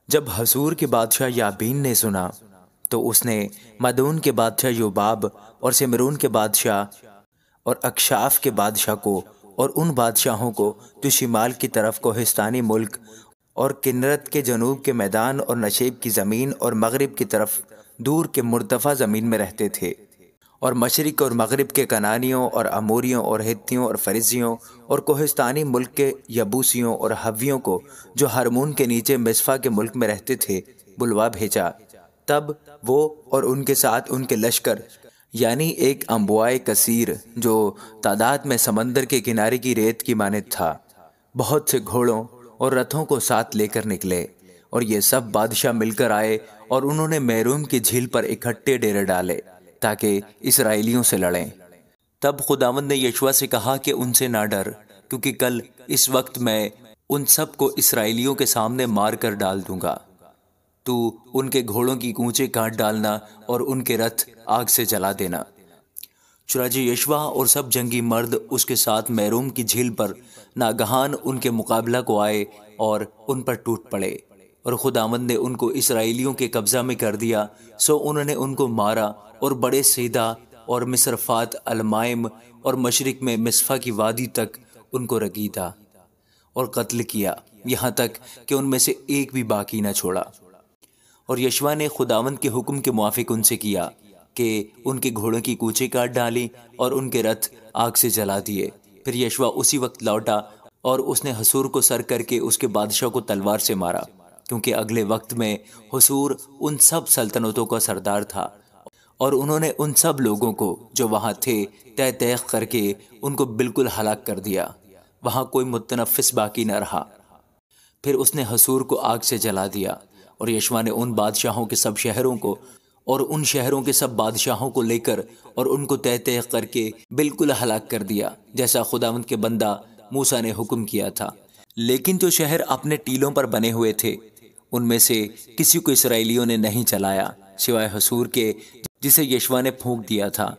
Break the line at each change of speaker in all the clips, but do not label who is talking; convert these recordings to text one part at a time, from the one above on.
جب حصور کے بادشاہ یابین نے سنا تو اس نے مدون کے بادشاہ یوباب اور سمرون کے بادشاہ اور اکشاف کے بادشاہ کو اور ان بادشاہوں کو جو شمال کی طرف کوہستانی ملک اور کنرت کے جنوب کے میدان اور نشیب کی زمین اور مغرب کی طرف دور کے مرتفع زمین میں رہتے تھے، اور مشرق اور مغرب کے کنانیوں اور اموریوں اور ہتھیوں اور فرزیوں اور کوہستانی ملک کے یبوسیوں اور حویوں کو جو ہرمون کے نیچے مصفا کے ملک میں رہتے تھے بلوا بھیجا۔ تب وہ اور ان کے ساتھ ان کے لشکر، یعنی ایک انبوائے کثیر جو تعداد میں سمندر کے کنارے کی ریت کی مانند تھا، بہت سے گھوڑوں اور رتھوں کو ساتھ لے کر نکلے، اور یہ سب بادشاہ مل کر آئے اور انہوں نے میروم کی جھیل پر اکٹھے ڈیرے ڈالے تاکہ اسرائیلیوں سے لڑیں۔ تب خداوند نے یشوع سے کہا کہ ان سے نہ ڈر، کیونکہ کل اس وقت میں ان سب کو اسرائیلیوں کے سامنے مار کر ڈال دوں گا۔ تو ان کے گھوڑوں کی کونچیں کاٹ ڈالنا اور ان کے رتھ آگ سے جلا دینا۔ چنانچہ یشوع اور سب جنگی مرد اس کے ساتھ میروم کی جھیل پر ناگہان ان کے مقابلہ کو آئے اور ان پر ٹوٹ پڑے، اور خداوند نے ان کو اسرائیلیوں کے قبضہ میں کر دیا، سو انہوں نے ان کو مارا اور بڑے سیدا اور مصرفات المائم اور مشرق میں مصفا کی وادی تک ان کو رگیدا اور قتل کیا، یہاں تک کہ ان میں سے ایک بھی باقی نہ چھوڑا۔ اور یشوع نے خداوند کے حکم کے موافق ان سے کیا کہ ان کے گھوڑوں کی کوچیں کاٹ ڈالی اور ان کے رتھ آگ سے جلا دیے۔ پھر یشوع اسی وقت لوٹا اور اس نے حصور کو سر کر کے اس کے بادشاہ کو تلوار سے مارا، کیونکہ اگلے وقت میں حصور ان سب سلطنتوں کا سردار تھا، اور انہوں نے ان سب لوگوں کو جو وہاں تھے تہ تیغ کر کے ان کو بالکل ہلاک کر دیا، وہاں کوئی متنفس باقی نہ رہا۔ پھر اس نے حصور کو آگ سے جلا دیا، اور یشوع نے ان بادشاہوں کے سب شہروں کو اور ان شہروں کے سب بادشاہوں کو لے کر اور ان کو تہ تیغ کر کے بالکل ہلاک کر دیا، جیسا خداوند کے بندہ موسیٰ نے حکم کیا تھا۔ لیکن جو شہر اپنے ٹیلوں پر بنے ہوئے تھے ان میں سے کسی کو اسرائیلیوں نے نہیں چلایا سوائے حصور کے جسے یشوع نے پھونک دیا تھا،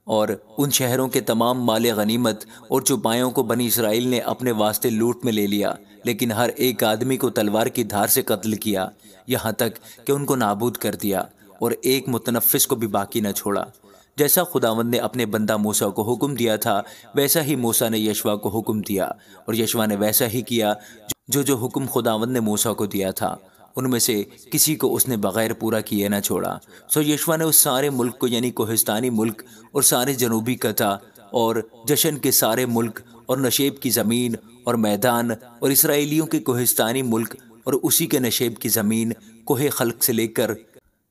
اور ان شہروں کے تمام مال غنیمت اور چوپایوں کو بنی اسرائیل نے اپنے واسطے لوٹ میں لے لیا، لیکن ہر ایک آدمی کو تلوار کی دھار سے قتل کیا، یہاں تک کہ ان کو نابود کر دیا، اور ایک متنفس کو بھی باقی نہ چھوڑا۔ جیسا خداوند نے اپنے بندہ موسیٰ کو حکم دیا تھا ویسا ہی موسیٰ نے یشوع کو حکم دیا، اور یشوع نے ویسا ہی کیا جو حکم خداوند نے موسیٰ کو دیا تھا، ان میں سے کسی کو اس نے بغیر پورا کیے نہ چھوڑا۔ سو یشوع نے اس سارے ملک کو، یعنی کوہستانی ملک اور سارے جنوبی قطع اور جشن کے سارے ملک اور نشیب کی زمین اور میدان اور اسرائیلیوں کے کوہستانی ملک اور اسی کے نشیب کی زمین کوہ خلق سے لے کر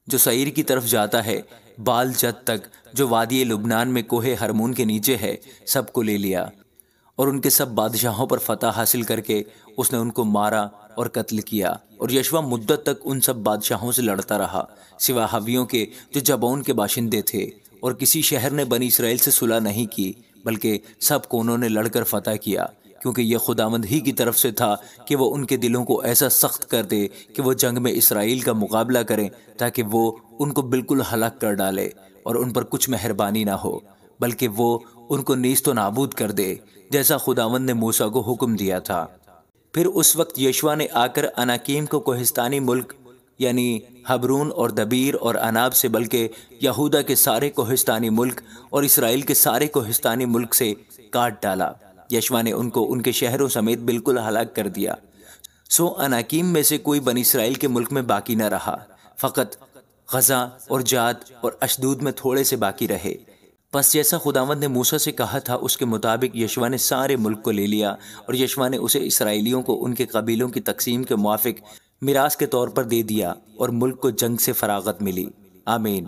جو سعیر کی طرف جاتا ہے بال جد تک جو وادی لبنان میں کوہ ہرمون کے نیچے ہے، سب کو لے لیا، اور ان کے سب بادشاہوں پر فتح حاصل کر کے اس نے ان کو مارا اور قتل کیا۔ اور یشوع مدت تک ان سب بادشاہوں سے لڑتا رہا سوا حویوں کے جو جبون کے باشندے تھے، اور کسی شہر نے بنی اسرائیل سے صلح نہیں کی، بلکہ سب کو انہوں نے لڑ کر فتح کیا، کیونکہ یہ خداوند ہی کی طرف سے تھا کہ وہ ان کے دلوں کو ایسا سخت کر دے کہ وہ جنگ میں اسرائیل کا مقابلہ کریں، تاکہ وہ ان کو بالکل ہلاک کر ڈالے اور ان پر کچھ مہربانی نہ ہو، بلکہ وہ ان کو نیست و نابود کر دے، جیسا خداوند نے موسیٰ کو حکم دیا تھا۔ پھر اس وقت یشوع نے آ کر اناکیم کو کوہستانی ملک، یعنی حبرون اور دبیر اور اناب سے، بلکہ یہودا کے سارے کوہستانی ملک اور اسرائیل کے سارے کوہستانی ملک سے کاٹ ڈالا۔ یشوع نے ان کو ان کے شہروں سمیت بالکل ہلاک کر دیا۔ سو اناکیم میں سے کوئی بنی اسرائیل کے ملک میں باقی نہ رہا، فقط غزہ اور جات اور اشدود میں تھوڑے سے باقی رہے۔ پس جیسا خداوند نے موسیٰ سے کہا تھا اس کے مطابق یشوع نے سارے ملک کو لے لیا، اور یشوع نے اسے اسرائیلیوں کو ان کے قبیلوں کی تقسیم کے موافق میراث کے طور پر دے دیا، اور ملک کو جنگ سے فراغت ملی۔ آمین۔